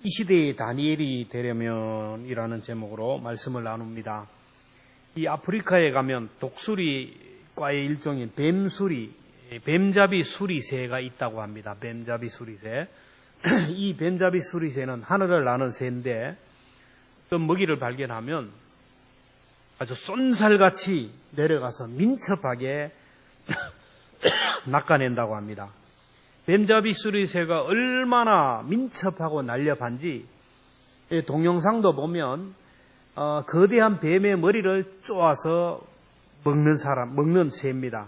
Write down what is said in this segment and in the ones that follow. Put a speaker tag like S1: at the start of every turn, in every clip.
S1: 이 시대의 다니엘이 되려면이라는 제목으로 말씀을 나눕니다. 이 아프리카에 가면 독수리과의 일종인 뱀잡이 수리새가 있다고 합니다. 뱀잡이 수리새. 이 뱀잡이 수리새는 하늘을 나는 새인데 어떤 먹이를 발견하면 아주 쏜살같이 내려가서 민첩하게 낚아낸다고 합니다. 뱀잡이 수리새가 얼마나 민첩하고 날렵한지 동영상도 보면 거대한 뱀의 머리를 쪼아서 먹는 새입니다.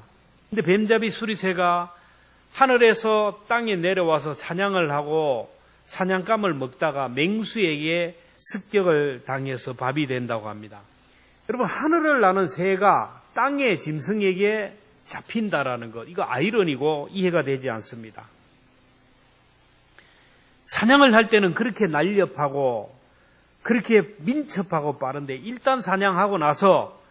S1: 근데 뱀잡이 수리새가 하늘에서 땅에 내려와서 사냥을 하고 사냥감을 먹다가 맹수에게 습격을 당해서 밥이 된다고 합니다. 여러분, 하늘을 나는 새가 땅의 짐승에게 잡힌다라는 것, 이거 아이러니고 이해가 되지 않습니다. 사냥을 할 때는 그렇게 날렵하고 그렇게 민첩하고 빠른데 일단 사냥하고 나서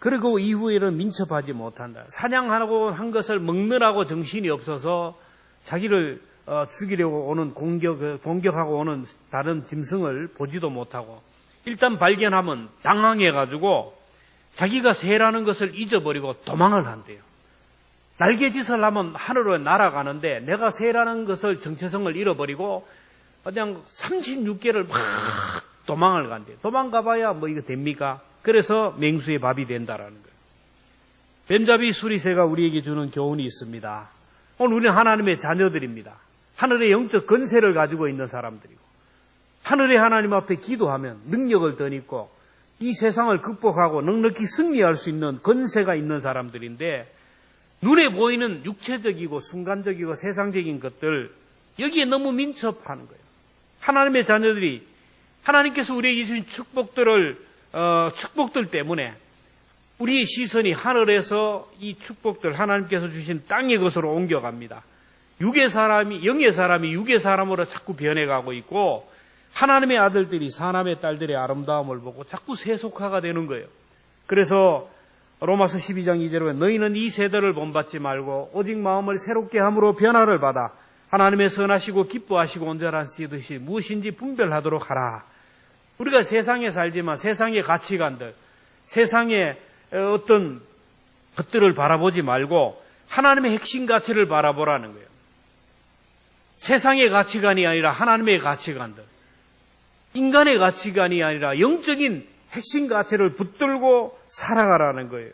S1: 그리고 이후에는 민첩하지 못한다. 사냥하고 한 것을 먹느라고 정신이 없어서 자기를 죽이려고 오는 공격하고 오는 다른 짐승을 보지도 못하고 일단 발견하면 당황해가지고 자기가 새라는 것을 잊어버리고 도망을 한대요. 날개짓을 하면 하늘로 날아가는데 내가 새라는 것을 정체성을 잃어버리고 그냥 36개를 막 도망을 간대요. 도망가봐야 뭐 이거 됩니까? 그래서 맹수의 밥이 된다라는 거예요. 뱀잡이 수리새가 우리에게 주는 교훈이 있습니다. 오늘 우리는 하나님의 자녀들입니다. 하늘의 영적 권세를 가지고 있는 사람들이고 하늘의 하나님 앞에 기도하면 능력을 덧입고 이 세상을 극복하고 넉넉히 승리할 수 있는 권세가 있는 사람들인데 눈에 보이는 육체적이고 순간적이고 세상적인 것들 여기에 너무 민첩하는 거예요. 하나님의 자녀들이 하나님께서 우리에게 주신 축복들 때문에 우리의 시선이 하늘에서 이 축복들 하나님께서 주신 땅의 것으로 옮겨갑니다. 영의 사람이 육의 사람으로 자꾸 변해가고 있고 하나님의 아들들이 사람의 딸들의 아름다움을 보고 자꾸 세속화가 되는 거예요. 그래서 로마서 12장 2절에 보면 너희는 이 세대를 본받지 말고 오직 마음을 새롭게 함으로 변화를 받아 하나님의 선하시고 기뻐하시고 온전하시듯이 무엇인지 분별하도록 하라. 우리가 세상에 살지만 세상의 가치관들, 세상의 어떤 것들을 바라보지 말고 하나님의 핵심 가치를 바라보라는 거예요. 세상의 가치관이 아니라 하나님의 가치관들, 인간의 가치관이 아니라 영적인 핵심 가치를 붙들고 살아가라는 거예요.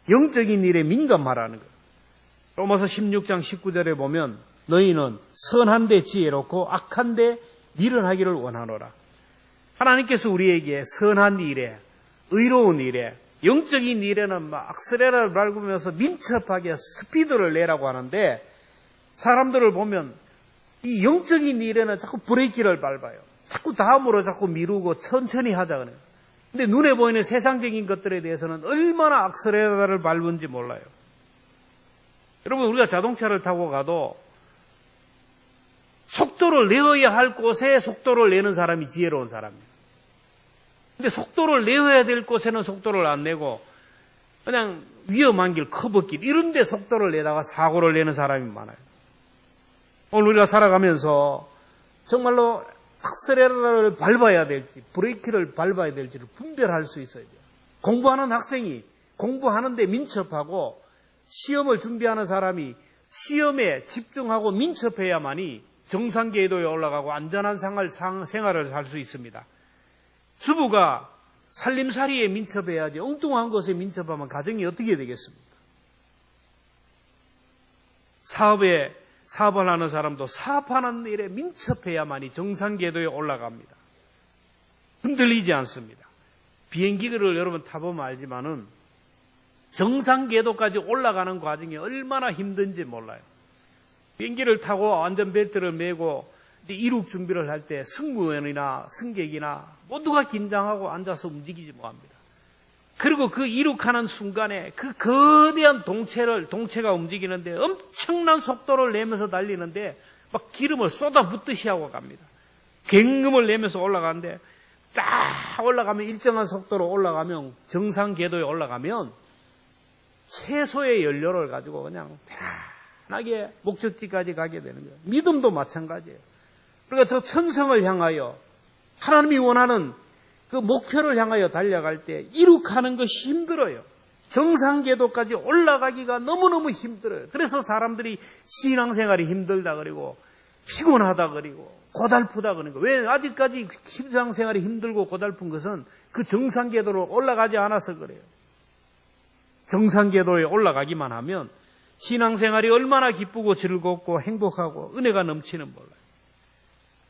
S1: 영적인 일에 민감하라는 거예요. 로마서 16장 19절에 보면 너희는 선한데 지혜롭고 악한데 미련하기를 원하노라. 하나님께서 우리에게 선한 일에, 의로운 일에, 영적인 일에는 막 악셀레라를 밟으면서 민첩하게 스피드를 내라고 하는데 사람들을 보면 이 영적인 일에는 자꾸 브레이크를 밟아요. 자꾸 다음으로 자꾸 미루고 천천히 하자 그래요. 근데 눈에 보이는 세상적인 것들에 대해서는 얼마나 악셀레라를 밟은지 몰라요. 여러분, 우리가 자동차를 타고 가도 속도를 내어야 할 곳에 속도를 내는 사람이 지혜로운 사람이에요. 근데 속도를 내어야 될 곳에는 속도를 안 내고 그냥 위험한 길, 커브길 이런 데 속도를 내다가 사고를 내는 사람이 많아요. 오늘 우리가 살아가면서 정말로 악셀레라를 밟아야 될지 브레이크를 밟아야 될지를 분별할 수 있어야 돼요. 공부하는 학생이 공부하는데 민첩하고 시험을 준비하는 사람이 시험에 집중하고 민첩해야만이 정상궤도에 올라가고 안전한 생활을 살 수 있습니다. 주부가 살림살이에 민첩해야지 엉뚱한 것에 민첩하면 가정이 어떻게 되겠습니까? 사업을 하는 사람도 사업하는 일에 민첩해야만이 정상궤도에 올라갑니다. 흔들리지 않습니다. 비행기를 여러분 타보면 알지만은 정상궤도까지 올라가는 과정이 얼마나 힘든지 몰라요. 비행기를 타고 안전벨트를 메고 이륙 준비를 할 때 승무원이나 승객이나 모두가 긴장하고 앉아서 움직이지 못합니다. 그리고 그 이륙하는 순간에 그 거대한 동체가 움직이는데 엄청난 속도를 내면서 달리는데 막 기름을 쏟아붓듯이 하고 갑니다. 갱음을 내면서 올라가는데 딱 올라가면 일정한 속도로 올라가면 정상 궤도에 올라가면 최소의 연료를 가지고 그냥 편안하게 목적지까지 가게 되는 거예요. 믿음도 마찬가지예요. 우리가 저 천성을 향하여 하나님이 원하는 그 목표를 향하여 달려갈 때 이룩하는 것이 힘들어요. 정상궤도까지 올라가기가 너무너무 힘들어요. 그래서 사람들이 신앙생활이 힘들다 그러고 피곤하다 그러고 고달프다 그러는 거예요. 왜? 아직까지 신앙생활이 힘들고 고달픈 것은 그 정상궤도로 올라가지 않아서 그래요. 정상궤도에 올라가기만 하면 신앙생활이 얼마나 기쁘고 즐겁고 행복하고 은혜가 넘치는 몰라요.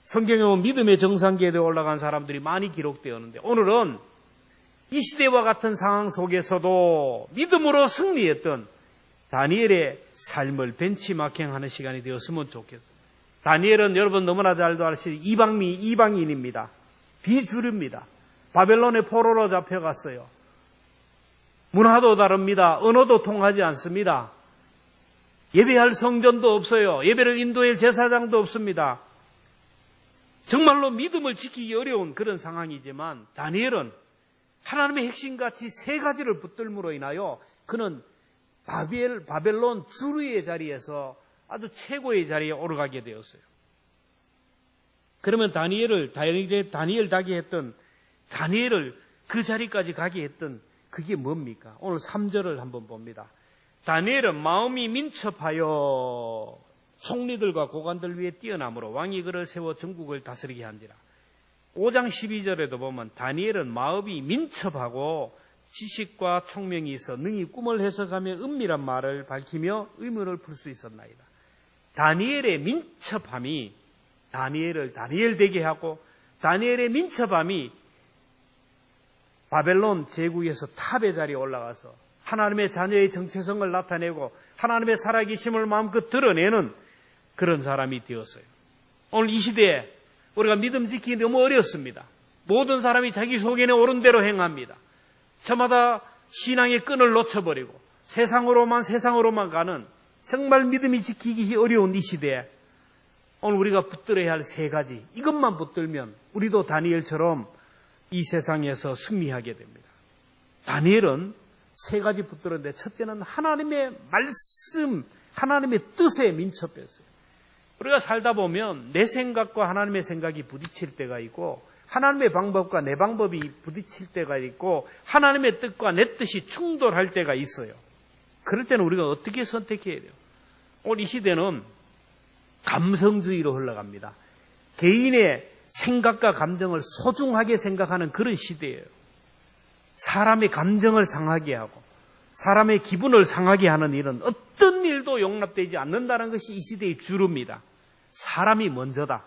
S1: 성경에 보면 믿음의 정상궤도에 올라간 사람들이 많이 기록되었는데 오늘은 이 시대와 같은 상황 속에서도 믿음으로 승리했던 다니엘의 삶을 벤치마킹하는 시간이 되었으면 좋겠어요. 다니엘은 여러분 너무나 잘도 아시는 이방인입니다. 비주류입니다. 바벨론의 포로로 잡혀갔어요. 문화도 다릅니다. 언어도 통하지 않습니다. 예배할 성전도 없어요. 예배를 인도할 제사장도 없습니다. 정말로 믿음을 지키기 어려운 그런 상황이지만 다니엘은 하나님의 핵심가치 세 가지를 붙들므로 인하여 그는 바벨론 주류의 자리에서 아주 최고의 자리에 오르가게 되었어요. 그러면 다니엘을 그 자리까지 가게 했던 그게 뭡니까? 오늘 3절을 한번 봅니다. 다니엘은 마음이 민첩하여 총리들과 고관들 위에 뛰어나므로 왕이 그를 세워 전국을 다스리게 한지라. 5장 12절에도 보면 다니엘은 마음이 민첩하고 지식과 총명이 있어 능히 꿈을 해석하며 은밀한 말을 밝히며 의문을 풀 수 있었나이다. 다니엘의 민첩함이 다니엘을 다니엘 되게 하고 다니엘의 민첩함이 바벨론 제국에서 탑의 자리에 올라가서 하나님의 자녀의 정체성을 나타내고 하나님의 살아계심을 마음껏 드러내는 그런 사람이 되었어요. 오늘 이 시대에 우리가 믿음 지키기 너무 어렵습니다. 모든 사람이 자기 속에는 옳은 대로 행합니다. 저마다 신앙의 끈을 놓쳐버리고 세상으로만 가는 정말 믿음이 지키기 어려운 이 시대에 오늘 우리가 붙들어야 할 세 가지, 이것만 붙들면 우리도 다니엘처럼 이 세상에서 승리하게 됩니다. 다니엘은 세 가지 붙들었는데 첫째는 하나님의 말씀, 하나님의 뜻에 민첩했어요. 우리가 살다 보면 내 생각과 하나님의 생각이 부딪힐 때가 있고 하나님의 방법과 내 방법이 부딪힐 때가 있고 하나님의 뜻과 내 뜻이 충돌할 때가 있어요. 그럴 때는 우리가 어떻게 선택해야 돼요? 오늘 이 시대는 감성주의로 흘러갑니다. 개인의 생각과 감정을 소중하게 생각하는 그런 시대예요. 사람의 감정을 상하게 하고 사람의 기분을 상하게 하는 일은 어떤 일도 용납되지 않는다는 것이 이 시대의 주류입니다. 사람이 먼저다.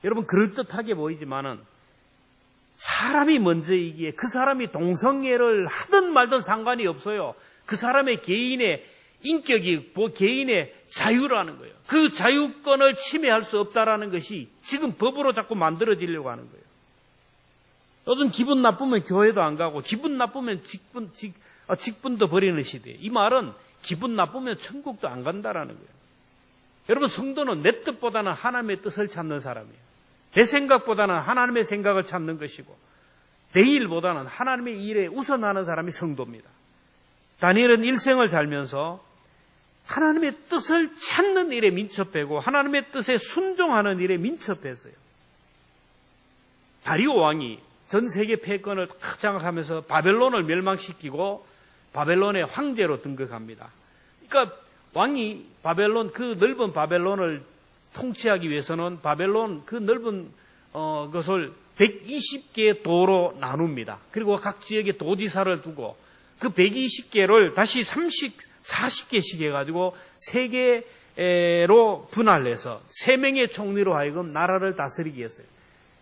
S1: 여러분 그럴듯하게 보이지만은 사람이 먼저이기에 그 사람이 동성애를 하든 말든 상관이 없어요. 그 사람의 개인의 인격이 개인의 자유라는 거예요. 그 자유권을 침해할 수 없다라는 것이 지금 법으로 자꾸 만들어지려고 하는 거예요. 요즘 기분 나쁘면 교회도 안 가고 기분 나쁘면 직분도 버리는 시대예요. 이 말은 기분 나쁘면 천국도 안 간다라는 거예요. 여러분 성도는 내 뜻보다는 하나님의 뜻을 찾는 사람이에요. 내 생각보다는 하나님의 생각을 찾는 것이고 내 일보다는 하나님의 일에 우선하는 사람이 성도입니다. 다니엘은 일생을 살면서 하나님의 뜻을 찾는 일에 민첩하고 하나님의 뜻에 순종하는 일에 민첩했어요. 다리오 왕이 전 세계 패권을 탁 장악하면서 바벨론을 멸망시키고 바벨론의 황제로 등극합니다. 그러니까 왕이 그 넓은 바벨론을 통치하기 위해서는 바벨론 그 넓은 것을 120개의 도로 나눕니다. 그리고 각 지역에 도지사를 두고 그 120개를 다시 40개씩 해가지고 3개로 분할해서 3명의 총리로 하여금 나라를 다스리게 했어요.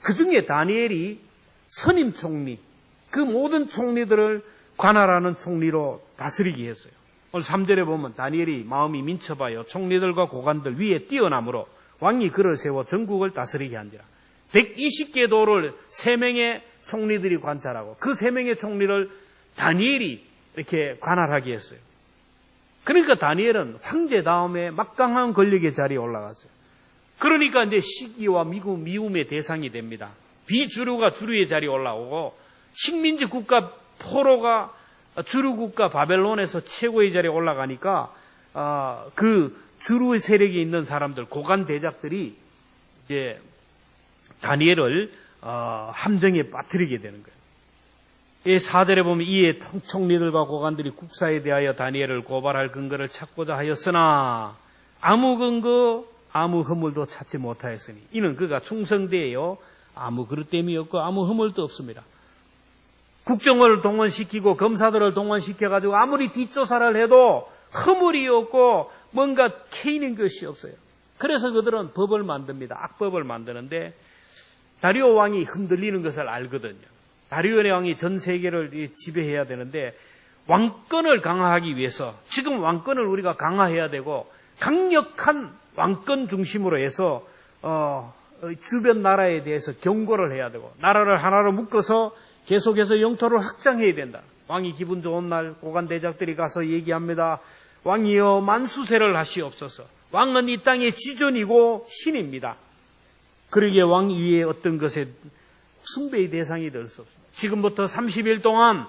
S1: 그 중에 다니엘이 선임 총리, 그 모든 총리들을 관할하는 총리로 다스리게 했어요. 오늘 3절에 보면 다니엘이 마음이 민첩하여 총리들과 고관들 위에 뛰어나므로 왕이 그를 세워 전국을 다스리게 한지라. 120개 도를 3명의 총리들이 관찰하고 그 3명의 총리를 다니엘이 이렇게 관할하게 했어요. 그러니까 다니엘은 황제 다음에 막강한 권력의 자리에 올라갔어요. 그러니까 이제 시기와 미움의 대상이 됩니다. 비주류가 주류의 자리에 올라오고 식민지 국가 포로가 주류 국가 바벨론에서 최고의 자리에 올라가니까 그 주류의 세력이 있는 사람들, 고관 대작들이 이제 다니엘을 함정에 빠뜨리게 되는 거예요. 이 4절에 보면 이에 총리들과 고관들이 국사에 대하여 다니엘을 고발할 근거를 찾고자 하였으나 아무 근거 아무 허물도 찾지 못하였으니 이는 그가 충성되어 아무 그릇됨이 없고 아무 허물도 없습니다. 국정을 동원시키고 검사들을 동원시켜가지고 아무리 뒷조사를 해도 허물이 없고 뭔가 캐이는 것이 없어요. 그래서 그들은 법을 만듭니다. 악법을 만드는데 다리오 왕이 흔들리는 것을 알거든요. 다리오 왕이 전 세계를 지배해야 되는데 왕권을 강화하기 위해서 지금 왕권을 우리가 강화해야 되고 강력한 왕권 중심으로 해서 주변 나라에 대해서 경고를 해야 되고 나라를 하나로 묶어서 계속해서 영토를 확장해야 된다. 왕이 기분 좋은 날 고관 대작들이 가서 얘기합니다. 왕이여 만수세를 하시옵소서. 왕은 이 땅의 지존이고 신입니다. 그러기에 왕 위에 어떤 것에 숭배의 대상이 될 수 없습니다. 지금부터 30일 동안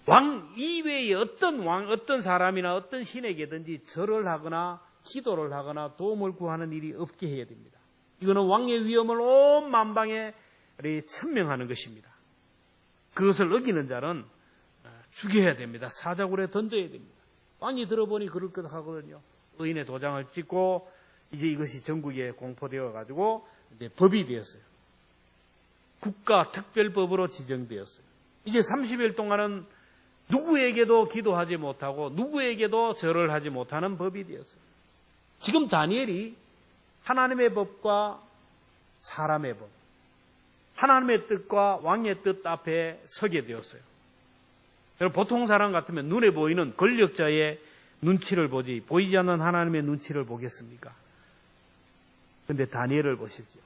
S1: 왕 이외의 어떤 사람이나 어떤 신에게든지 절을 하거나 기도를 하거나 도움을 구하는 일이 없게 해야 됩니다. 이거는 왕의 위엄을 온 만방에 천명하는 것입니다. 그것을 어기는 자는 죽여야 됩니다. 사자굴에 던져야 됩니다. 왕이 들어보니 그럴 것 하거든요. 의인의 도장을 찍고 이제 이것이 전국에 공포되어 가지고 이제 법이 되었어요. 국가 특별법으로 지정되었어요. 이제 30일 동안은 누구에게도 기도하지 못하고 누구에게도 절을 하지 못하는 법이 되었어요. 지금 다니엘이 하나님의 법과 사람의 법, 하나님의 뜻과 왕의 뜻 앞에 서게 되었어요. 보통 사람 같으면 눈에 보이는 권력자의 눈치를 보지 보이지 않는 하나님의 눈치를 보겠습니까? 그런데 다니엘을 보십시오.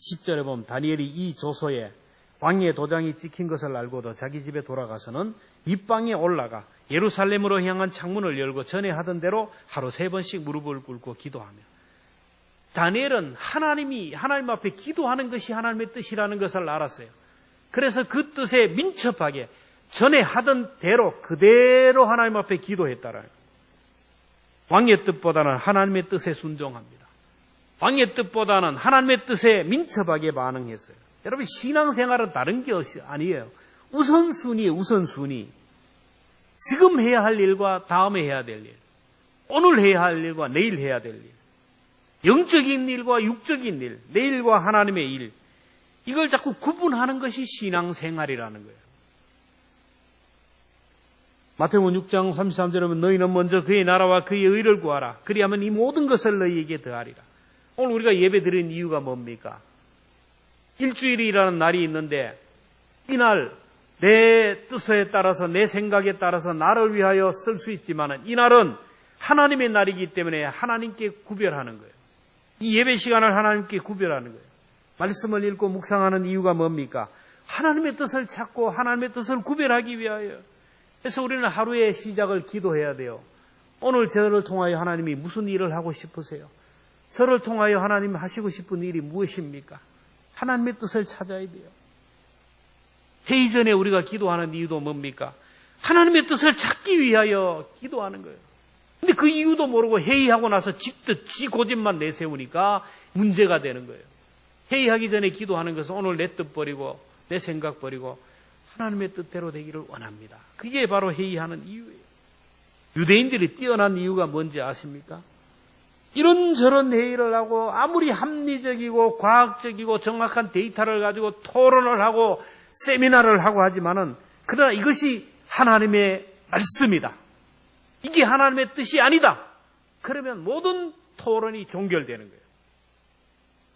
S1: 10절에 보면 다니엘이 이 조서에 왕의 도장이 찍힌 것을 알고도 자기 집에 돌아가서는 윗방에 올라가 예루살렘으로 향한 창문을 열고 전에 하던 대로 하루 3번씩 무릎을 꿇고 기도하며 다니엘은 하나님 앞에 기도하는 것이 하나님의 뜻이라는 것을 알았어요. 그래서 그 뜻에 민첩하게 전에 하던 대로 그대로 하나님 앞에 기도했다라는 거예요. 왕의 뜻보다는 하나님의 뜻에 순종합니다. 왕의 뜻보다는 하나님의 뜻에 민첩하게 반응했어요. 여러분 신앙생활은 다른 게 아니에요. 우선순위. 지금 해야 할 일과 다음에 해야 될 일. 오늘 해야 할 일과 내일 해야 될 일. 영적인 일과 육적인 일. 내일과 하나님의 일. 이걸 자꾸 구분하는 것이 신앙생활이라는 거예요. 마태복음 6장 33절에 보면 너희는 먼저 그의 나라와 그의 의를 구하라. 그리하면 이 모든 것을 너희에게 더하리라. 오늘 우리가 예배 드린 이유가 뭡니까? 일주일이라는 날이 있는데 이날 내 뜻에 따라서 내 생각에 따라서 나를 위하여 쓸 수 있지만 이날은 하나님의 날이기 때문에 하나님께 구별하는 거예요. 이 예배 시간을 하나님께 구별하는 거예요. 말씀을 읽고 묵상하는 이유가 뭡니까? 하나님의 뜻을 찾고 하나님의 뜻을 구별하기 위하여. 그래서 우리는 하루의 시작을 기도해야 돼요. 오늘 저를 통하여 하나님이 무슨 일을 하고 싶으세요? 저를 통하여 하나님 하시고 싶은 일이 무엇입니까? 하나님의 뜻을 찾아야 돼요. 회의 전에 우리가 기도하는 이유도 뭡니까? 하나님의 뜻을 찾기 위하여 기도하는 거예요. 근데 그 이유도 모르고 회의하고 나서 지 뜻, 지 고집만 내세우니까 문제가 되는 거예요. 회의하기 전에 기도하는 것은 오늘 내 뜻 버리고 내 생각 버리고 하나님의 뜻대로 되기를 원합니다. 그게 바로 회의하는 이유예요. 유대인들이 뛰어난 이유가 뭔지 아십니까? 이런저런 회의를 하고 아무리 합리적이고 과학적이고 정확한 데이터를 가지고 토론을 하고 세미나를 하고 하지만은 그러나 이것이 하나님의 말씀이다. 이게 하나님의 뜻이 아니다. 그러면 모든 토론이 종결되는 거예요.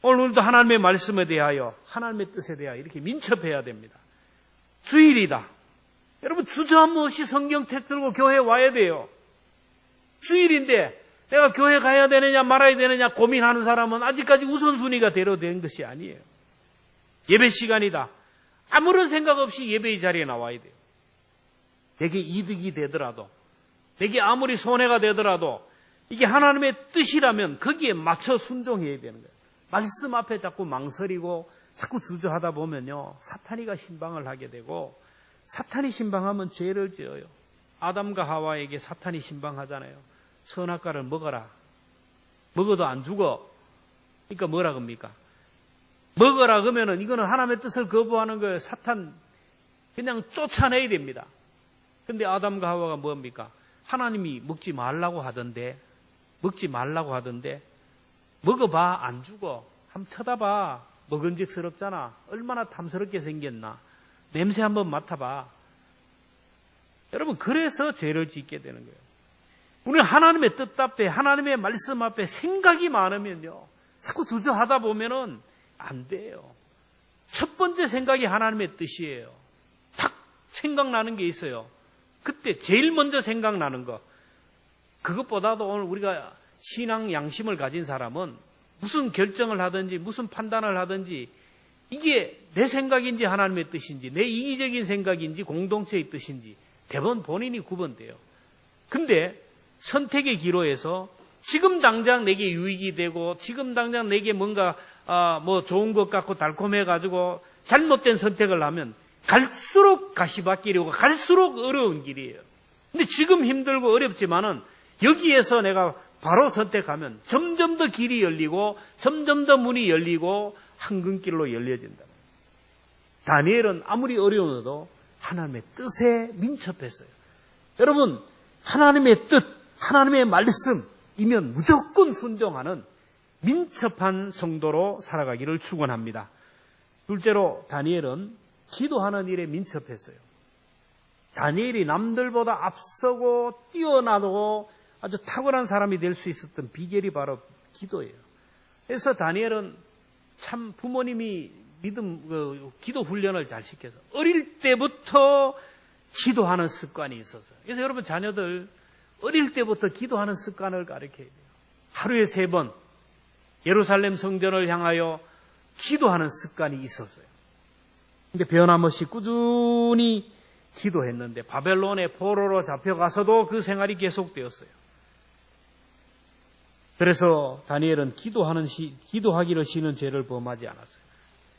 S1: 오늘도 하나님의 말씀에 대하여 하나님의 뜻에 대하여 이렇게 민첩해야 됩니다. 주일이다. 여러분 주저함 없이 성경 책 들고 교회 와야 돼요. 주일인데 내가 교회 가야 되느냐 말아야 되느냐 고민하는 사람은 아직까지 우선순위가 대로 된 것이 아니에요. 예배 시간이다. 아무런 생각 없이 예배의 자리에 나와야 돼요. 내게 이득이 되더라도 내게 아무리 손해가 되더라도 이게 하나님의 뜻이라면 거기에 맞춰 순종해야 되는 거예요. 말씀 앞에 자꾸 망설이고 자꾸 주저하다 보면요 사탄이가 신방을 하게 되고 사탄이 신방하면 죄를 지어요. 아담과 하와에게 사탄이 신방하잖아요. 선악과를 먹어라. 먹어도 안 죽어. 그러니까 뭐라 합니까? 먹어라 그러면은 이거는 하나님의 뜻을 거부하는 거예요. 사탄 그냥 쫓아내야 됩니다. 근데 아담과 하와가 뭡니까? 하나님이 먹지 말라고 하던데 먹어봐 안 죽어. 한번 쳐다봐. 먹음직스럽잖아. 얼마나 탐스럽게 생겼나. 냄새 한번 맡아봐. 여러분 그래서 죄를 짓게 되는 거예요. 우리는 하나님의 뜻 앞에 하나님의 말씀 앞에 생각이 많으면요. 자꾸 주저하다 보면은 안 돼요. 첫 번째 생각이 하나님의 뜻이에요. 탁 생각나는 게 있어요. 그때 제일 먼저 생각나는 거. 그것보다도 오늘 우리가 신앙 양심을 가진 사람은 무슨 결정을 하든지 무슨 판단을 하든지 이게 내 생각인지 하나님의 뜻인지 내 이기적인 생각인지 공동체의 뜻인지 대부분 본인이 구분돼요. 근데 선택의 기로에서 지금 당장 내게 유익이 되고 지금 당장 내게 뭔가 뭐 좋은 것 같고 달콤해가지고 잘못된 선택을 하면 갈수록 가시밭길이고 갈수록 어려운 길이에요. 근데 지금 힘들고 어렵지만은 여기에서 내가 바로 선택하면 점점 더 길이 열리고 점점 더 문이 열리고 황금길로 열려진다. 다니엘은 아무리 어려워도 하나님의 뜻에 민첩했어요. 여러분 하나님의 뜻, 하나님의 말씀이면 무조건 순종하는 민첩한 성도로 살아가기를 축원합니다. 둘째로 다니엘은 기도하는 일에 민첩했어요. 다니엘이 남들보다 앞서고 뛰어나고 아주 탁월한 사람이 될 수 있었던 비결이 바로 기도예요. 그래서 다니엘은 참 부모님이 기도 훈련을 잘 시켜서 어릴 때부터 기도하는 습관이 있었어요. 그래서 여러분 자녀들 어릴 때부터 기도하는 습관을 가르쳐야 돼요. 하루에 3번 예루살렘 성전을 향하여 기도하는 습관이 있었어요. 근데 변함없이 꾸준히 기도했는데 바벨론의 포로로 잡혀가서도 그 생활이 계속되었어요. 그래서 다니엘은 기도하기를 싫은 죄를 범하지 않았어요.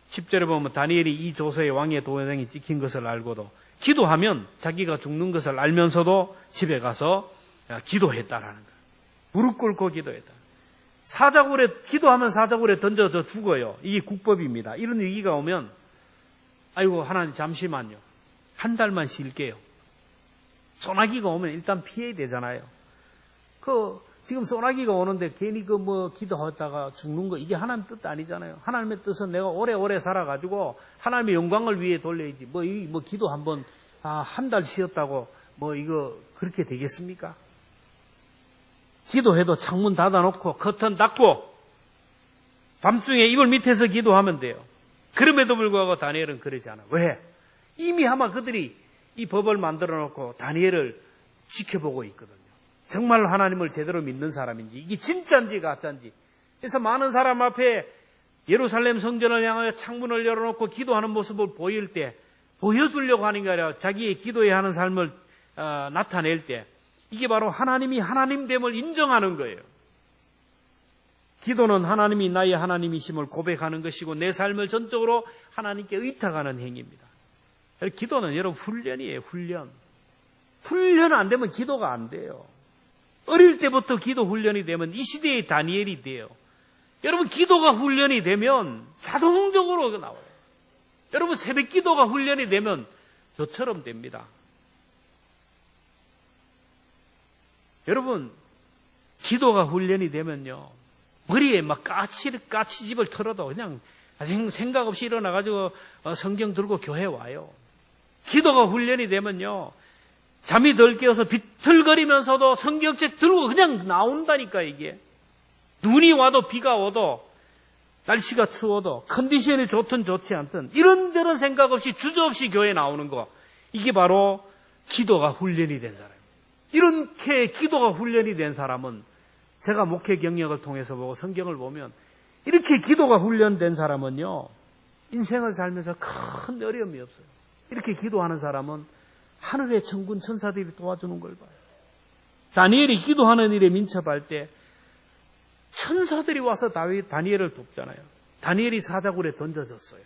S1: 10절에 보면 다니엘이 이 조서에 왕의 도장이 찍힌 것을 알고도 기도하면 자기가 죽는 것을 알면서도 집에 가서 기도했다라는 거예요. 무릎 꿇고 기도했다. 기도하면 사자굴에 던져져 죽어요. 이게 국법입니다. 이런 위기가 오면 아이고 하나님 잠시만요. 한 달만 쉴게요. 소나기가 오면 일단 피해야 되잖아요. 지금 소나기가 오는데 괜히 기도하다가 죽는 거 이게 하나님 뜻 아니잖아요. 하나님의 뜻은 내가 오래오래 살아가지고 하나님의 영광을 위해 돌려야지. 기도 한번 한 달 쉬었다고 이거 그렇게 되겠습니까? 기도해도 창문 닫아놓고 커튼 닫고 밤중에 이불 밑에서 기도하면 돼요. 그럼에도 불구하고 다니엘은 그러지 않아. 왜? 이미 아마 그들이 이 법을 만들어 놓고 다니엘을 지켜보고 있거든요. 정말 하나님을 제대로 믿는 사람인지 이게 진짜인지 가짜인지. 그래서 많은 사람 앞에 예루살렘 성전을 향하여 창문을 열어놓고 기도하는 모습을 보일 때 보여주려고 하는 게 아니라 자기의 기도해야 하는 삶을 나타낼 때 이게 바로 하나님이 하나님됨을 인정하는 거예요. 기도는 하나님이 나의 하나님이심을 고백하는 것이고 내 삶을 전적으로 하나님께 의탁하는 행위입니다. 기도는 여러분 훈련이에요. 훈련 안 되면 기도가 안 돼요. 어릴 때부터 기도 훈련이 되면 이 시대의 다니엘이 돼요. 여러분 기도가 훈련이 되면 자동적으로 나와요. 여러분 새벽 기도가 훈련이 되면 저처럼 됩니다. 여러분 기도가 훈련이 되면요 머리에 막 까치집을 털어도 그냥 생각 없이 일어나가지고 성경 들고 교회 와요. 기도가 훈련이 되면요 잠이 덜 깨어서 비틀거리면서도 성경책 들고 그냥 나온다니까. 이게 눈이 와도 비가 와도 날씨가 추워도 컨디션이 좋든 좋지 않든 이런저런 생각 없이 주저없이 교회에 나오는 거, 이게 바로 기도가 훈련이 된 사람입니다. 이렇게 기도가 훈련이 된 사람은 제가 목회 경력을 통해서 보고 성경을 보면 이렇게 기도가 훈련된 사람은요 인생을 살면서 큰 어려움이 없어요. 이렇게 기도하는 사람은 하늘의 천군 천사들이 도와주는 걸 봐요. 다니엘이 기도하는 일에 민첩할 때 천사들이 와서 다니엘을 돕잖아요. 다니엘이 사자굴에 던져졌어요.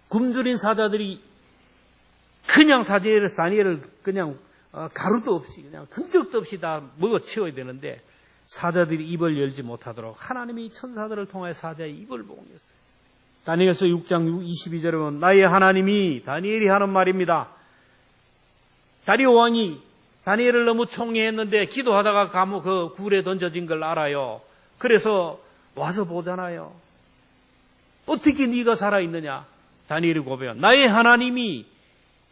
S1: 굶주린 사자들이 그냥 다니엘을 그냥 가루도 없이 그냥 흔적도 없이 다 먹어 치워야 되는데 사자들이 입을 열지 못하도록 하나님이 천사들을 통해 사자의 입을 봉했어요. 다니엘서 6장 22절에 보면 나의 하나님이, 다니엘이 하는 말입니다. 다리오 왕이 다니엘을 너무 총애했는데 기도하다가 감옥 그 굴에 던져진 걸 알아요. 그래서 와서 보잖아요. 어떻게 네가 살아있느냐? 다니엘이 고백한 나의 하나님이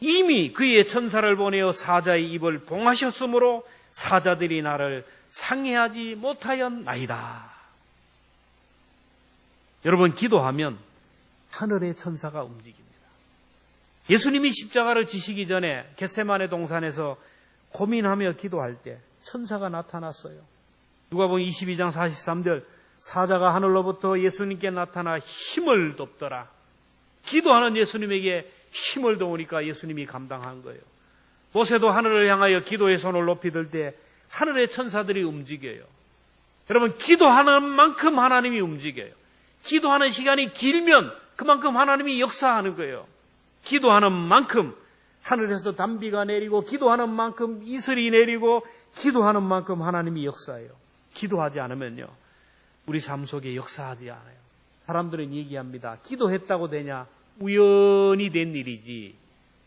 S1: 이미 그의 천사를 보내어 사자의 입을 봉하셨으므로 사자들이 나를 상해하지 못하였나이다. 여러분, 기도하면 하늘의 천사가 움직입니다. 예수님이 십자가를 지시기 전에 겟세마네 동산에서 고민하며 기도할 때 천사가 나타났어요. 누가복음 22장 43절 사자가 하늘로부터 예수님께 나타나 힘을 돕더라. 기도하는 예수님에게 힘을 도우니까 예수님이 감당한 거예요. 모세도 하늘을 향하여 기도의 손을 높이 들 때 하늘의 천사들이 움직여요. 여러분, 기도하는 만큼 하나님이 움직여요. 기도하는 시간이 길면 그만큼 하나님이 역사하는 거예요. 기도하는 만큼 하늘에서 단비가 내리고, 기도하는 만큼 이슬이 내리고, 기도하는 만큼 하나님이 역사해요. 기도하지 않으면요, 우리 삶 속에 역사하지 않아요. 사람들은 얘기합니다. 기도했다고 되냐? 우연히 된 일이지,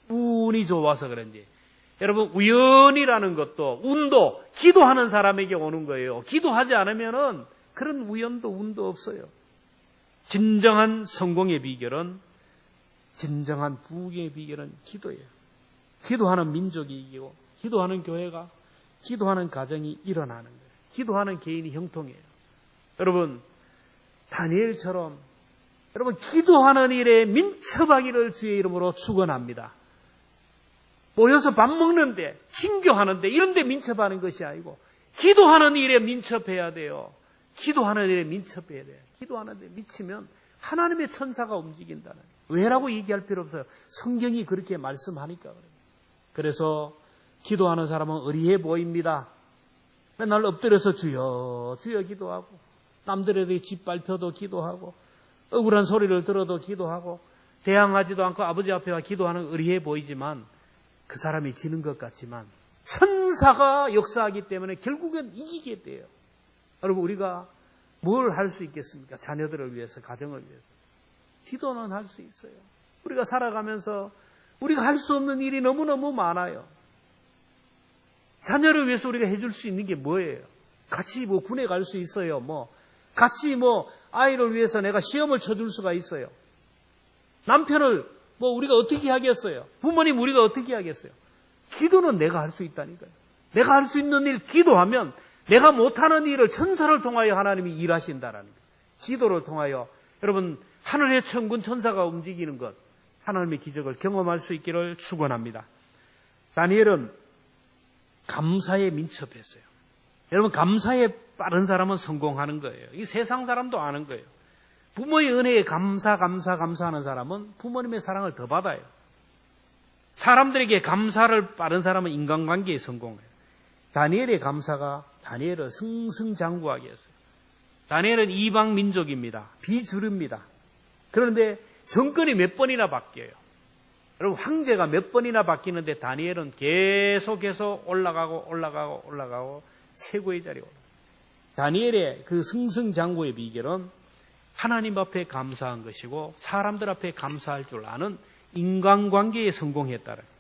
S1: 운이 좋아서 그런지. 여러분, 우연이라는 것도, 운도 기도하는 사람에게 오는 거예요. 기도하지 않으면은 그런 우연도 운도 없어요. 진정한 성공의 비결은, 진정한 부귀의 비결은 기도예요. 기도하는 민족이 이기고, 기도하는 교회가, 기도하는 가정이 일어나는 거예요. 기도하는 개인이 형통해요. 여러분, 다니엘처럼 여러분, 기도하는 일에 민첩하기를 주의 이름으로 축원합니다. 모여서 밥 먹는데, 친교하는데, 이런 데 민첩하는 것이 아니고, 기도하는 일에 민첩해야 돼요. 기도하는 일에 민첩해야 돼요. 기도하는 데 미치면 하나님의 천사가 움직인다는 거예요. 왜라고 얘기할 필요 없어요. 성경이 그렇게 말씀하니까 그래요. 그래서 기도하는 사람은 의리해 보입니다. 맨날 엎드려서 주여 주여 기도하고, 남들에게 짓밟혀도 기도하고, 억울한 소리를 들어도 기도하고, 대항하지도 않고 아버지 앞에 와 기도하는 의리해 보이지만, 그 사람이 지는 것 같지만 천사가 역사하기 때문에 결국엔 이기게 돼요. 여러분, 우리가 뭘 할 수 있겠습니까? 자녀들을 위해서, 가정을 위해서. 기도는 할 수 있어요. 우리가 살아가면서 우리가 할 수 없는 일이 너무너무 많아요. 자녀를 위해서 우리가 해줄 수 있는 게 뭐예요? 같이 군에 갈 수 있어요. 같이 아이를 위해서 내가 시험을 쳐줄 수가 있어요. 남편을 우리가 어떻게 하겠어요? 부모님 우리가 어떻게 하겠어요? 기도는 내가 할 수 있다니까요. 내가 할 수 있는 일, 기도하면 내가 못하는 일을 천사를 통하여 하나님이 일하신다라는 거예요. 기도를 통하여 여러분, 하늘의 천군 천사가 움직이는 것, 하나님의 기적을 경험할 수 있기를 축원합니다. 다니엘은 감사에 민첩했어요. 여러분, 감사에 빠른 사람은 성공하는 거예요. 이 세상 사람도 아는 거예요. 부모의 은혜에 감사하는 사람은 부모님의 사랑을 더 받아요. 사람들에게 감사를 빠른 사람은 인간관계에 성공해요. 다니엘의 감사가 다니엘을 승승장구하게 했어요. 다니엘은 이방 민족입니다. 비주류입니다. 그런데 정권이 몇 번이나 바뀌어요. 여러분, 황제가 몇 번이나 바뀌는데 다니엘은 계속해서 올라가고 최고의 자리에 올라가요. 다니엘의 그 승승장구의 비결은 하나님 앞에 감사한 것이고, 사람들 앞에 감사할 줄 아는 인간관계에 성공했다는 거예요.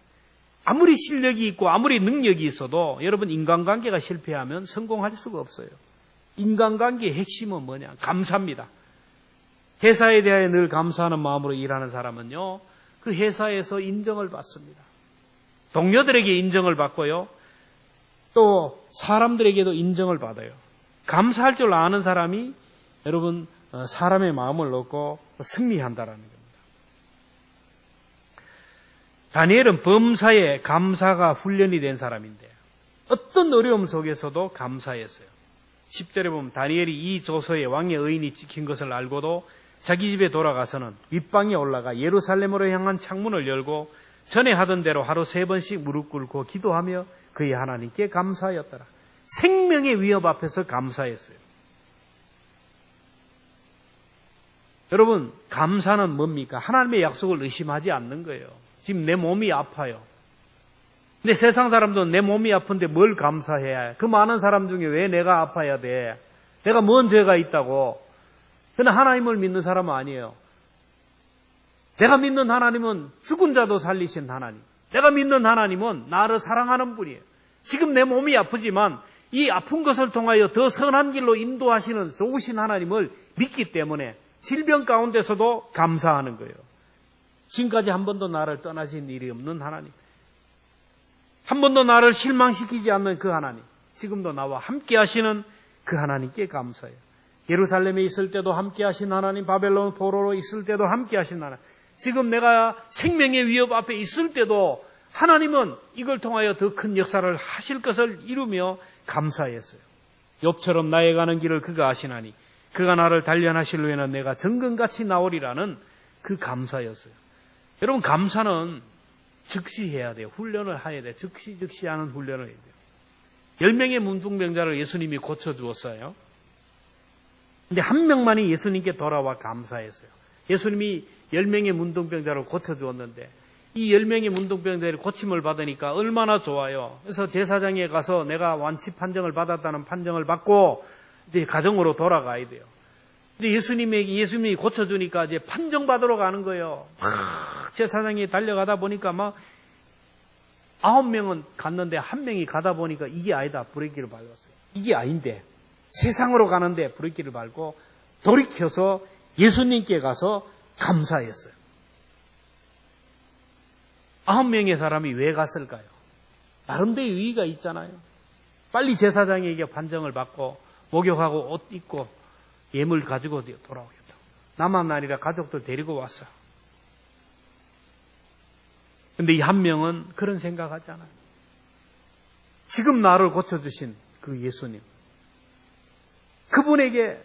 S1: 아무리 실력이 있고 아무리 능력이 있어도 여러분, 인간관계가 실패하면 성공할 수가 없어요. 인간관계의 핵심은 뭐냐? 감사입니다. 회사에 대하여 늘 감사하는 마음으로 일하는 사람은요, 그 회사에서 인정을 받습니다. 동료들에게 인정을 받고요, 또 사람들에게도 인정을 받아요. 감사할 줄 아는 사람이 여러분, 사람의 마음을 얻고 승리한다라는 겁니다. 다니엘은 범사에 감사가 훈련이 된 사람인데 어떤 어려움 속에서도 감사했어요. 10절에 보면 다니엘이 이 조서에 왕의 의인이 찍힌 것을 알고도 자기 집에 돌아가서는 윗방에 올라가 예루살렘으로 향한 창문을 열고 전에 하던 대로 하루 3번씩 무릎 꿇고 기도하며 그의 하나님께 감사하였더라. 생명의 위협 앞에서 감사했어요. 여러분, 감사는 뭡니까? 하나님의 약속을 의심하지 않는 거예요. 지금 내 몸이 아파요. 근데 세상 사람들은 내 몸이 아픈데 뭘 감사해야 해? 그 많은 사람 중에 왜 내가 아파야 돼? 내가 뭔 죄가 있다고? 그러나 하나님을 믿는 사람은 아니에요. 내가 믿는 하나님은 죽은 자도 살리신 하나님. 내가 믿는 하나님은 나를 사랑하는 분이에요. 지금 내 몸이 아프지만 이 아픈 것을 통하여 더 선한 길로 인도하시는 좋으신 하나님을 믿기 때문에 질병 가운데서도 감사하는 거예요. 지금까지 한 번도 나를 떠나신 일이 없는 하나님. 한 번도 나를 실망시키지 않는 그 하나님. 지금도 나와 함께 하시는 그 하나님께 감사해요. 예루살렘에 있을 때도 함께 하신 하나님, 바벨론 포로로 있을 때도 함께 하신 하나님. 지금 내가 생명의 위협 앞에 있을 때도 하나님은 이걸 통하여 더 큰 역사를 하실 것을 이루며 감사했어요. 욥처럼 나의 가는 길을 그가 아시나니 그가 나를 단련하실 후에는 내가 정금같이 나오리라는 그 감사였어요. 여러분, 감사는 즉시 해야 돼요. 훈련을 해야 돼요. 즉시 하는 훈련을 해야 돼요. 10명의 문둥병자를 예수님이 고쳐주었어요. 근데 한 명만이 예수님께 돌아와 감사했어요. 예수님이 10명의 문둥병자를 고쳐주었는데 이 10명의 문둥병자들이 고침을 받으니까 얼마나 좋아요. 그래서 제사장에 가서 내가 완치 판정을 받았다는 판정을 받고 이제 가정으로 돌아가야 돼요. 근데 예수님이 고쳐주니까 이제 판정받으러 가는 거예요. 제사장이 달려가다 보니까 막 9명은 갔는데 1명이 가다 보니까 이게 아니다. 브레이크를 밟았어요. 이게 아닌데 세상으로 가는데 브레이크를 밟고 돌이켜서 예수님께 가서 감사했어요. 9명의 사람이 왜 갔을까요? 나름대로 의의가 있잖아요. 빨리 제사장에게 판정을 받고 목욕하고 옷 입고 예물 가지고 돌아오겠다. 나만 아니라 가족들 데리고 왔어요. 근데 이 한 명은 그런 생각하지 않아요. 지금 나를 고쳐주신 그 예수님. 그분에게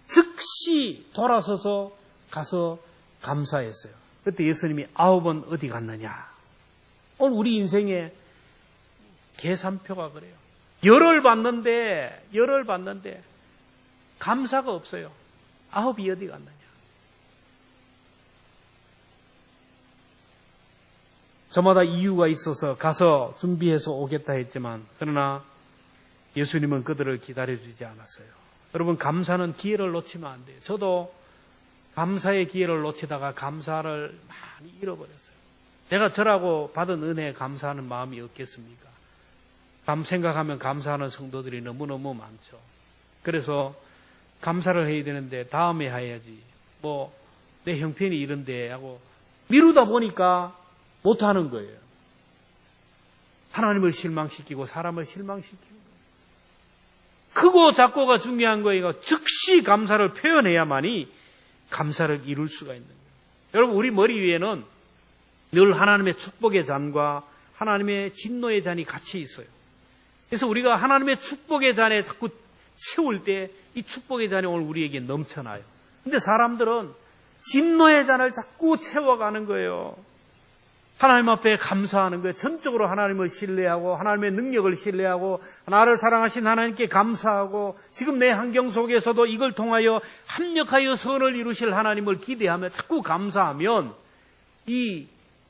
S1: 즉시 돌아서서 가서 감사했어요. 그때 예수님이 9은 어디 갔느냐? 오늘 우리 인생의 계산표가 그래요. 열을 받는데 감사가 없어요. 9이 어디 갔느냐? 저마다 이유가 있어서 가서 준비해서 오겠다 했지만 그러나 예수님은 그들을 기다려주지 않았어요. 여러분, 감사는 기회를 놓치면 안 돼요. 저도 감사의 기회를 놓치다가 감사를 많이 잃어버렸어요. 내가 저라고 받은 은혜에 감사하는 마음이 없겠습니까? 생각하면 감사하는 성도들이 너무너무 많죠. 그래서 감사를 해야 되는데 다음에 해야지. 내 형편이 이런데 하고 미루다 보니까 못하는 거예요. 하나님을 실망시키고 사람을 실망시키고. 크고 작고가 중요한 거예요. 즉시 감사를 표현해야만이 감사를 이룰 수가 있는 거예요. 여러분, 우리 머리 위에는 늘 하나님의 축복의 잔과 하나님의 진노의 잔이 같이 있어요. 그래서 우리가 하나님의 축복의 잔에 자꾸 채울 때 이 축복의 잔이 오늘 우리에게 넘쳐나요. 근데 사람들은 진노의 잔을 자꾸 채워가는 거예요. 하나님 앞에 감사하는 거예요. 전적으로 하나님을 신뢰하고 하나님의 능력을 신뢰하고 나를 사랑하신 하나님께 감사하고 지금 내 환경 속에서도 이걸 통하여 합력하여 선을 이루실 하나님을 기대하며 자꾸 감사하면 이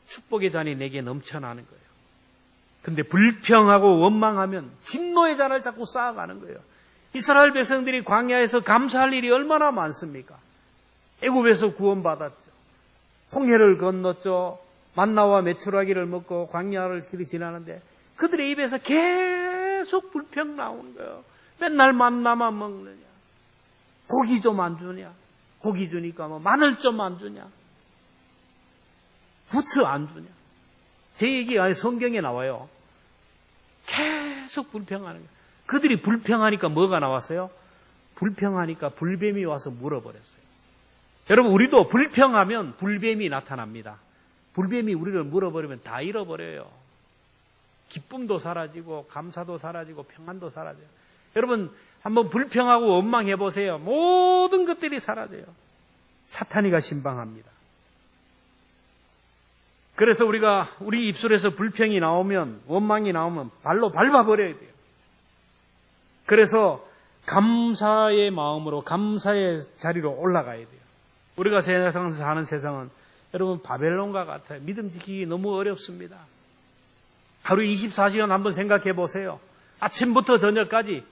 S1: 축복의 잔이 내게 넘쳐나는 거예요. 근데 불평하고 원망하면 진노의 잔을 자꾸 쌓아가는 거예요. 이스라엘 백성들이 광야에서 감사할 일이 얼마나 많습니까? 애굽에서 구원받았죠. 홍해를 건넜죠. 만나와 메추라기를 먹고 광야를 길이 지나는데 그들의 입에서 계속 불평 나오는 거예요. 맨날 만나만 먹느냐? 고기 좀 안 주냐? 고기 주니까 마늘 좀 안 주냐? 부추 안 주냐? 제 얘기가 성경에 나와요. 계속 불평하는 거예요. 그들이 불평하니까 뭐가 나왔어요? 불평하니까 불뱀이 와서 물어버렸어요. 여러분, 우리도 불평하면 불뱀이 나타납니다. 불뱀이 우리를 물어버리면 다 잃어버려요. 기쁨도 사라지고 감사도 사라지고 평안도 사라져요. 여러분, 한번 불평하고 원망해 보세요. 모든 것들이 사라져요. 사탄이가 신방합니다. 그래서 우리 입술에서 불평이 나오면, 원망이 나오면 발로 밟아버려야 돼요. 그래서 감사의 마음으로 감사의 자리로 올라가야 돼요. 우리가 세상에서 사는 세상은 여러분 바벨론과 같아요. 믿음 지키기 너무 어렵습니다. 하루 24시간 한번 생각해 보세요. 아침부터 저녁까지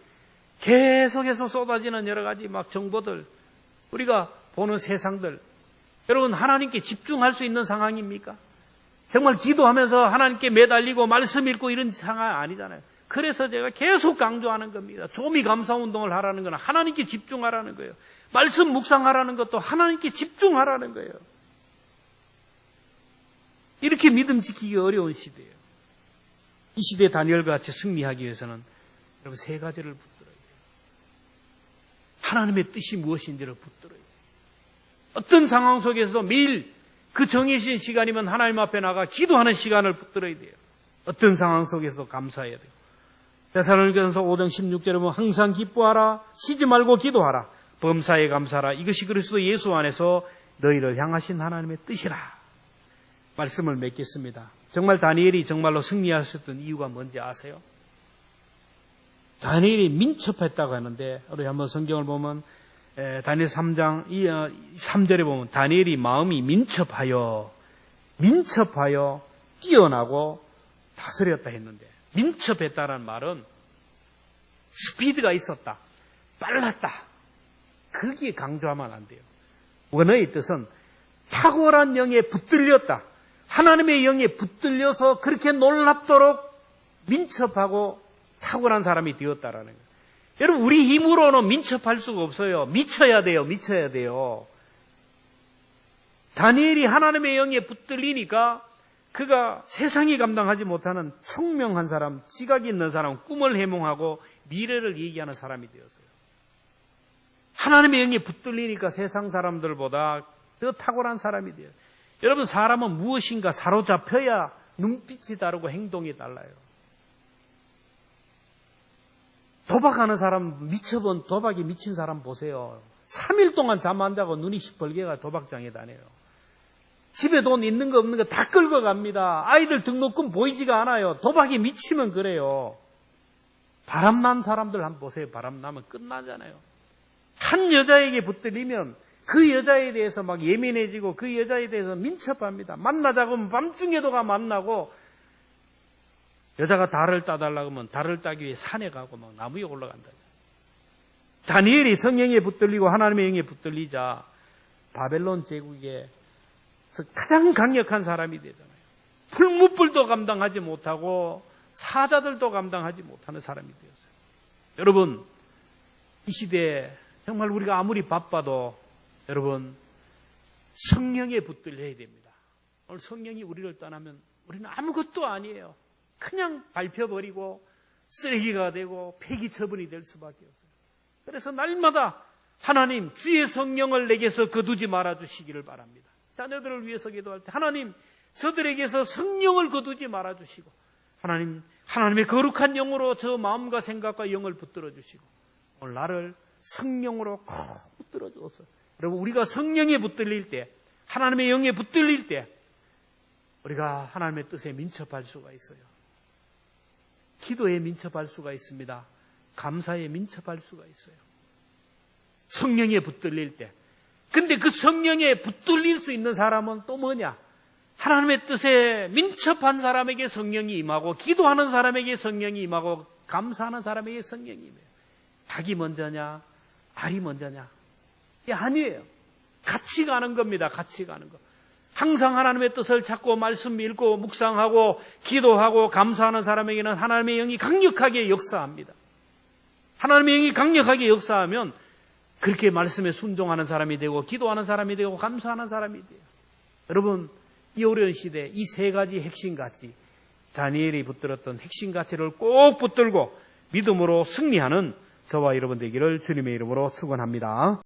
S1: 계속해서 쏟아지는 여러 가지 막 정보들, 우리가 보는 세상들, 여러분, 하나님께 집중할 수 있는 상황입니까? 정말 기도하면서 하나님께 매달리고 말씀 읽고 이런 상황 아니잖아요. 그래서 제가 계속 강조하는 겁니다. 조미 감사 운동을 하라는 건 하나님께 집중하라는 거예요. 말씀 묵상하라는 것도 하나님께 집중하라는 거예요. 이렇게 믿음 지키기 어려운 시대예요. 이 시대에 다니엘과 같이 승리하기 위해서는 여러분 세 가지를 붙들어야 돼요. 하나님의 뜻이 무엇인지를 붙들어야 돼요. 어떤 상황 속에서도 매일 그 정해진 시간이면 하나님 앞에 나가 기도하는 시간을 붙들어야 돼요. 어떤 상황 속에서도 감사해야 돼요. 데살로니가전서 5장 16절에 보면 항상 기뻐하라, 쉬지 말고 기도하라, 범사에 감사하라. 이것이 그리스도 예수 안에서 너희를 향하신 하나님의 뜻이라. 말씀을 맺겠습니다. 정말 다니엘이 정말로 승리하셨던 이유가 뭔지 아세요? 다니엘이 민첩했다고 하는데 우리 한번 성경을 보면 다니엘 3장 3절에 보면 다니엘이 마음이 민첩하여 뛰어나고 다스렸다 했는데, 민첩했다라는 말은 스피드가 있었다, 빨랐다, 거기에 강조하면 안 돼요. 원어의 뜻은 탁월한 영에 붙들렸다, 하나님의 영에 붙들려서 그렇게 놀랍도록 민첩하고 탁월한 사람이 되었다라는 거예요. 여러분, 우리 힘으로는 민첩할 수가 없어요. 미쳐야 돼요. 다니엘이 하나님의 영에 붙들리니까 그가 세상이 감당하지 못하는 총명한 사람, 지각이 있는 사람, 꿈을 해몽하고 미래를 얘기하는 사람이 되었어요. 하나님의 영에 붙들리니까 세상 사람들보다 더 탁월한 사람이 돼요. 여러분, 사람은 무엇인가 사로잡혀야 눈빛이 다르고 행동이 달라요. 도박하는 사람, 미쳐본 도박에 미친 사람 보세요. 3일 동안 잠 안 자고 눈이 시뻘개가 도박장에 다녀요. 집에 돈 있는 거 없는 거 다 끌고 갑니다. 아이들 등록금 보이지가 않아요. 도박에 미치면 그래요. 바람난 사람들 한번 보세요. 바람나면 끝나잖아요. 한 여자에게 붙들리면 그 여자에 대해서 막 예민해지고 그 여자에 대해서 민첩합니다. 만나자고 하면 밤중에도 가 만나고, 여자가 달을 따달라고 하면 달을 따기 위해 산에 가고 막 나무 위에 올라간다. 다니엘이 성령에 붙들리고 하나님의 영에 붙들리자 바벨론 제국에 가장 강력한 사람이 되잖아요. 풀무불도 감당하지 못하고 사자들도 감당하지 못하는 사람이 되었어요. 여러분, 이 시대에 정말 우리가 아무리 바빠도 여러분 성령에 붙들려야 됩니다. 오늘 성령이 우리를 떠나면 우리는 아무것도 아니에요. 그냥 밟혀버리고 쓰레기가 되고 폐기 처분이 될 수밖에 없어요. 그래서 날마다 하나님, 주의 성령을 내게서 거두지 말아주시기를 바랍니다. 자녀들을 위해서 기도할 때 하나님, 저들에게서 성령을 거두지 말아주시고, 하나님의 거룩한 영으로 저 마음과 생각과 영을 붙들어 주시고, 오늘 나를 성령으로 꼭 붙들어 주어서, 여러분, 우리가 성령에 붙들릴 때, 하나님의 영에 붙들릴 때 우리가 하나님의 뜻에 민첩할 수가 있어요. 기도에 민첩할 수가 있습니다. 감사에 민첩할 수가 있어요. 성령에 붙들릴 때. 근데 그 성령에 붙들릴 수 있는 사람은 또 뭐냐? 하나님의 뜻에 민첩한 사람에게 성령이 임하고, 기도하는 사람에게 성령이 임하고, 감사하는 사람에게 성령이 임해요. 닭이 먼저냐, 알이 먼저냐? 이게 아니에요. 같이 가는 겁니다. 같이 가는 거. 항상 하나님의 뜻을 찾고 말씀 읽고 묵상하고 기도하고 감사하는 사람에게는 하나님의 영이 강력하게 역사합니다. 하나님의 영이 강력하게 역사하면 그렇게 말씀에 순종하는 사람이 되고 기도하는 사람이 되고 감사하는 사람이 돼요. 여러분, 이 어려운 시대에 이 세 가지 핵심 가치, 다니엘이 붙들었던 핵심 가치를 꼭 붙들고 믿음으로 승리하는 저와 여러분 되기를 주님의 이름으로 축원합니다.